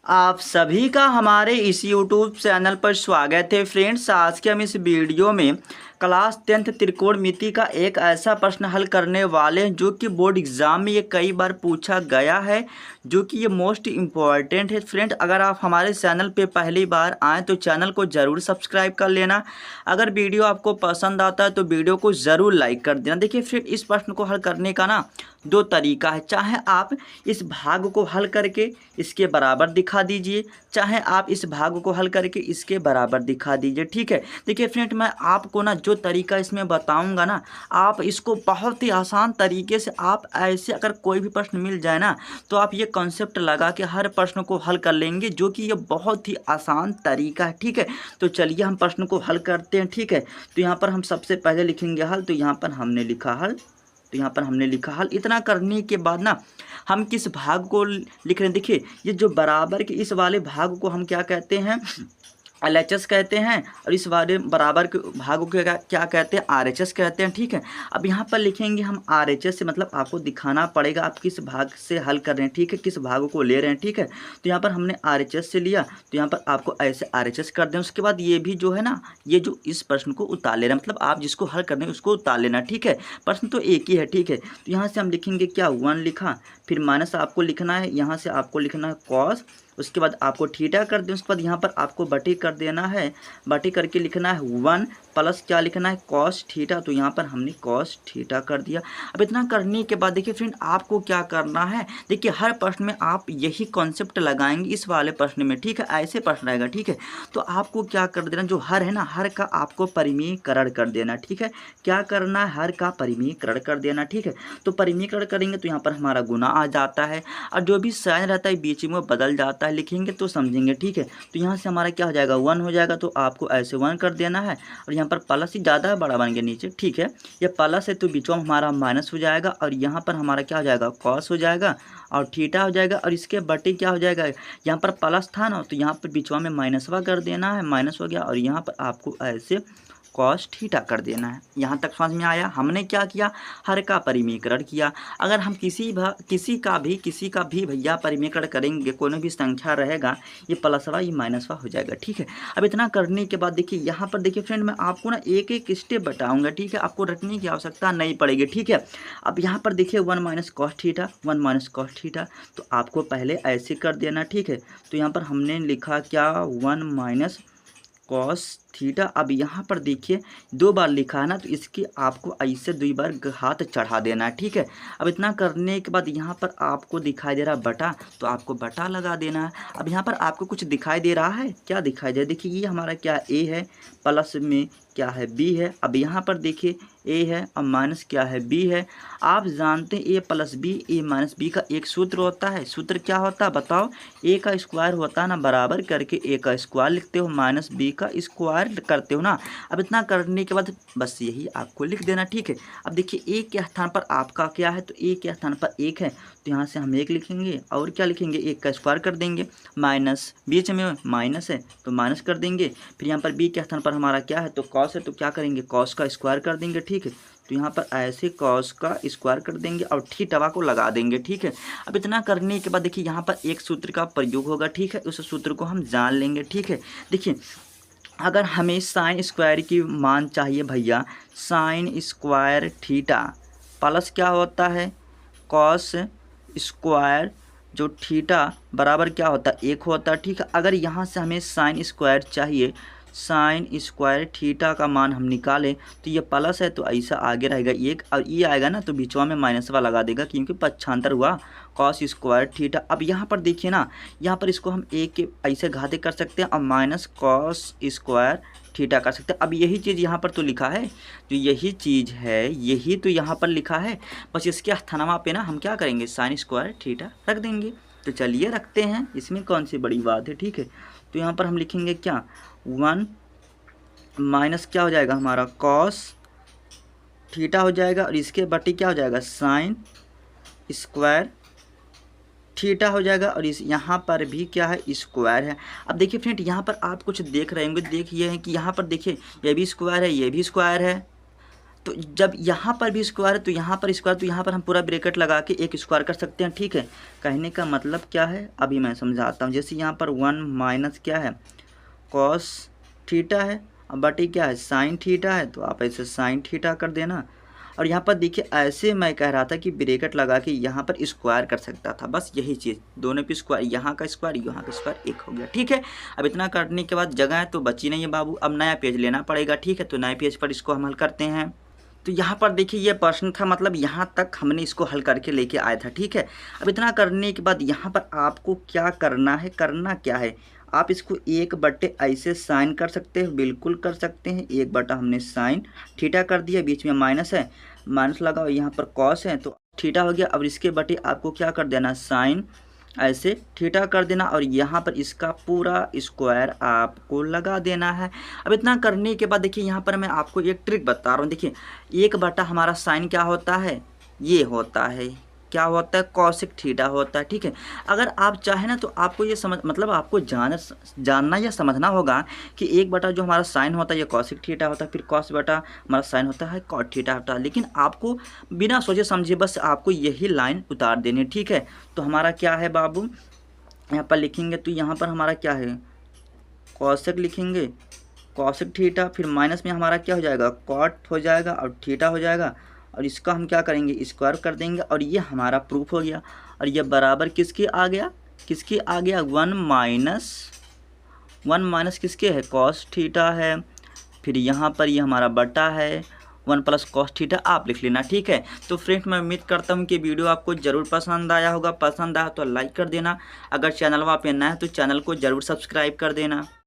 आप सभी का हमारे इस YouTube चैनल पर स्वागत है फ्रेंड्स। आज के हम इस वीडियो में क्लास 10th त्रिकोणमिति का एक ऐसा प्रश्न हल करने वाले हैं जो कि बोर्ड एग्ज़ाम में ये कई बार पूछा गया है, जो कि ये मोस्ट इम्पॉर्टेंट है। फ्रेंड, अगर आप हमारे चैनल पे पहली बार आएँ तो चैनल को ज़रूर सब्सक्राइब कर लेना। अगर वीडियो आपको पसंद आता है तो वीडियो को ज़रूर लाइक कर देना। देखिए फ्रेंड, इस प्रश्न को हल करने का ना दो तरीका है। चाहे आप इस भाग को हल करके इसके बराबर दिखा दीजिए, चाहे आप इस भाग को हल करके इसके बराबर दिखा दीजिए। ठीक है, देखिए फ्रेंड, मैं आपको ना जो तरीका इसमें बताऊंगा ना, आप इसको बहुत ही आसान तरीके से आप ऐसे अगर कोई भी प्रश्न मिल जाए ना तो आप ये कॉन्सेप्ट लगा के हर प्रश्न को हल कर लेंगे, जो कि ये बहुत ही आसान तरीका है। ठीक है, तो चलिए हम प्रश्न को हल करते हैं। ठीक है, तो यहाँ पर हम सबसे पहले लिखेंगे हल। तो यहाँ पर हमने लिखा हल, तो यहाँ पर हमने लिखा हल। इतना करने के बाद ना हम किस भाग को लिख रहे हैं, देखिए ये जो बराबर के इस वाले भाग को हम क्या कहते हैं, LHS कहते हैं, और इस वाले बराबर के भाग को क्या कहते हैं, RHS कहते हैं। ठीक है, अब यहाँ पर लिखेंगे हम RHS से, मतलब आपको दिखाना पड़ेगा आप किस भाग से हल कर रहे हैं। ठीक है, किस भाग को ले रहे हैं। ठीक है, तो यहाँ पर हमने RHS से लिया, तो यहाँ पर आपको ऐसे RHS कर दें। उसके बाद ये भी जो है ना, ये जो इस प्रश्न को उतार लेना, मतलब आप जिसको हल कर रहे हैं उसको उतार लेना। ठीक है, प्रश्न तो एक ही है। ठीक है, तो यहाँ से हम लिखेंगे क्या, 1 लिखा, फिर माइनस आपको लिखना है, यहाँ से आपको लिखना है कॉस, उसके बाद आपको थीटा कर दें। उसके बाद यहाँ पर आपको बटी कर देना है, बटी करके लिखना है 1 प्लस क्या लिखना है, कॉस थीटा। तो यहाँ पर हमने कॉस थीटा कर दिया। अब इतना करने के बाद देखिए फ्रेंड, आपको क्या करना है, देखिए हर प्रश्न में आप यही कॉन्सेप्ट लगाएंगे इस वाले प्रश्न में। ठीक है, ऐसे प्रश्न रहेगा। ठीक है, तो आपको क्या कर देना, जो हर है ना, हर का आपको परिमीकरण कर देना। ठीक है, क्या करना है, हर का परिमीकरण कर देना। ठीक है, तो परिमीकरण करेंगे तो यहाँ पर हमारा गुना आ जाता है, और जो भी साइन रहता है बीच में बदल जाता है, लिखेंगे तो समझेंगे। ठीक है, तो यहाँ से हमारा क्या हो जाएगा, 1 हो जाएगा, तो आपको ऐसे 1 कर देना है, और यहाँ पर प्लस ही ज़्यादा है, बड़ा बन गया नीचे। ठीक है, ये प्लस है तो बीच में हमारा माइनस हो जाएगा, और यहाँ पर हमारा क्या हो जाएगा, कॉस हो जाएगा, और थीटा हो जाएगा, और इसके बटे क्या हो जाएगा, यहाँ पर प्लस था ना तो यहाँ पर बीचवा में माइनसवा कर देना है, माइनस हो गया, और यहाँ पर आपको ऐसे कॉस थीटा कर देना है। यहाँ तक समझ में आया। हमने क्या किया, हर का परिमीकरण किया। अगर हम किसी का भी भैया परिमीकरण करेंगे, कोई भी संख्या रहेगा, ये प्लसवा ये माइनसवा हो जाएगा। ठीक है, अब इतना करने के बाद देखिए यहाँ पर देखिए फ्रेंड, मैं आपको ना एक एक स्टेप बताऊंगा। ठीक है, आपको रटने की आवश्यकता नहीं पड़ेगी। ठीक है, अब यहाँ पर देखिए 1 minus cos theta, 1 minus cos theta, तो आपको पहले ऐसे कर देना। ठीक है, तो यहाँ पर हमने लिखा क्या, 1 माइनस कॉस थीटा। अब यहाँ पर देखिए 2 बार लिखा है ना, तो इसकी आपको ऐसे 2 बार हाथ चढ़ा देना है। ठीक है, अब इतना करने के बाद यहाँ पर आपको दिखाई दे रहा है बटा, तो आपको बटा लगा देना है। अब यहाँ पर आपको कुछ दिखाई दे रहा है, क्या दिखाई दे, देखिए ये हमारा क्या A है, प्लस में क्या है B है। अब यहाँ पर देखिए A है और माइनस क्या है B है। आप जानते हैं A plus B, A minus B का एक सूत्र होता है। सूत्र क्या होता है बताओ, A का स्क्वायर होता है ना, बराबर करके A का स्क्वायर लिखते हो, माइनस B का स्क्वायर करते हो ना। अब इतना करने के बाद बस यही आपको लिख देना। ठीक है, अब देखिए A के स्थान पर आपका क्या है, तो A के स्थान पर 1 है, तो यहाँ से हम 1 लिखेंगे, और क्या लिखेंगे, 1 का स्क्वायर कर देंगे, माइनस बीच में माइनस है तो माइनस कर देंगे, फिर यहाँ पर B के स्थान पर हमारा क्या है, तो कॉस है, तो क्या करेंगे, कॉस का स्क्वायर कर देंगे। ठीक है, तो यहाँ पर ऐसे कॉस का स्क्वायर कर देंगे और थीटा को लगा देंगे। ठीक है, अब इतना करने के बाद देखिए यहाँ पर एक सूत्र का प्रयोग होगा। ठीक है, उस सूत्र को हम जान लेंगे। ठीक है, देखिए अगर हमें साइन स्क्वायर की मान चाहिए भैया, साइन स्क्वायर थीटा प्लस क्या होता है, कॉस स्क्वायर जो थीटा बराबर क्या होता है, 1 होता है। ठीक है, अगर यहाँ से हमें साइन स्क्वायर चाहिए, साइन स्क्वायर थीटा का मान हम निकालें, तो ये प्लस है तो ऐसा आगे रहेगा 1, और ये आएगा ना तो बीचवा में माइनसवा लगा देगा, क्योंकि पक्षांतर हुआ कॉस स्क्वायर थीटा। अब यहाँ पर देखिए ना, यहाँ पर इसको हम 1 के ऐसे घाते कर सकते हैं और माइनस कॉस स्क्वायर थीटा कर सकते हैं। अब यही चीज़ यहाँ पर तो लिखा है, तो यही चीज़ है, यही तो यहाँ पर लिखा है, बस इसके स्थानमा पे ना हम क्या करेंगे, साइन स्क्वायर थीटा रख देंगे। तो चलिए रखते हैं, इसमें कौन सी बड़ी बात है। ठीक है, तो यहाँ पर हम लिखेंगे क्या, 1 माइनस क्या हो जाएगा हमारा, कॉस थीटा हो जाएगा, और इसके बटी क्या हो जाएगा, साइन स्क्वायर थीटा हो जाएगा, और इस यहाँ पर भी क्या है, स्क्वायर है। अब देखिए फ्रेंड, यहाँ पर आप कुछ देख रहे होंगे, देखिए हैं कि यहाँ पर देखिए ये भी स्क्वायर है, ये भी स्क्वायर है, तो जब यहाँ पर भी स्क्वायर है तो यहाँ पर स्क्वायर, तो यहाँ पर हम पूरा ब्रैकेट लगा के एक स्क्वायर कर सकते हैं। ठीक है, कहने का मतलब क्या है अभी मैं समझाता हूँ। जैसे यहाँ पर 1 माइनस क्या है, कॉस थीटा है, अब बटे क्या है, साइन थीटा है, तो आप ऐसे साइन थीटा कर देना। और यहाँ पर देखिए ऐसे मैं कह रहा था कि ब्रैकेट लगा के यहाँ पर स्क्वायर कर सकता था, बस यही चीज़, दोनों पे स्क्वायर, यहाँ का स्क्वायर यहाँ का स्क्वायर एक हो गया। ठीक है, अब इतना करने के बाद जगह है तो बची नहीं है बाबू, अब नया पेज लेना पड़ेगा। ठीक है, तो नए पेज पर इसको हम हल करते हैं। तो यहाँ पर देखिए ये प्रश्न था, मतलब यहाँ तक हमने इसको हल करके लेके आया था। ठीक है, अब इतना करने के बाद यहाँ पर आपको क्या करना है, करना क्या है, आप इसको 1/, ऐसे साइन कर सकते हैं, बिल्कुल कर सकते हैं। 1/, हमने साइन थीटा कर दिया, बीच में माइनस है, माइनस लगाओ, यहाँ पर कॉस है तो थीटा हो गया। अब इसके बटे आपको क्या कर देना, साइन ऐसे थीटा कर देना, और यहाँ पर इसका पूरा स्क्वायर आपको लगा देना है। अब इतना करने के बाद देखिए यहाँ पर मैं आपको एक ट्रिक बता रहा हूँ। देखिए 1/, हमारा साइन क्या होता है, ये होता है, क्या होता है, कॉसेक थीटा होता है। ठीक है, अगर आप चाहें ना तो आपको ये समझ, मतलब आपको जानना या समझना होगा कि 1/, जो हमारा साइन होता है ये कॉसेक थीटा होता है, फिर कॉस बटा हमारा साइन होता है कॉट थीटा होता है। लेकिन आपको बिना सोचे समझे बस आपको यही लाइन उतार देनी। ठीक है, तो हमारा क्या है बाबू, यहाँ पर लिखेंगे तो यहाँ पर हमारा क्या है, कॉसेक लिखेंगे, कॉसेक थीटा, फिर माइनस में हमारा क्या हो जाएगा, कॉट हो जाएगा और थीटा हो जाएगा, और इसका हम क्या करेंगे, स्क्वायर कर देंगे, और ये हमारा प्रूफ हो गया। और ये बराबर किसके आ गया, किसके आ गया, 1 माइनस किसके है, कॉस थीटा है, फिर यहाँ पर ये हमारा बटा है 1 प्लस कॉस थीटा, आप लिख लेना। ठीक है, तो फ्रेंड्स मैं उम्मीद करता हूँ कि वीडियो आपको ज़रूर पसंद आया होगा, पसंद आया तो लाइक कर देना, अगर चैनल वहाँ पे नया है तो चैनल को ज़रूर सब्सक्राइब कर देना।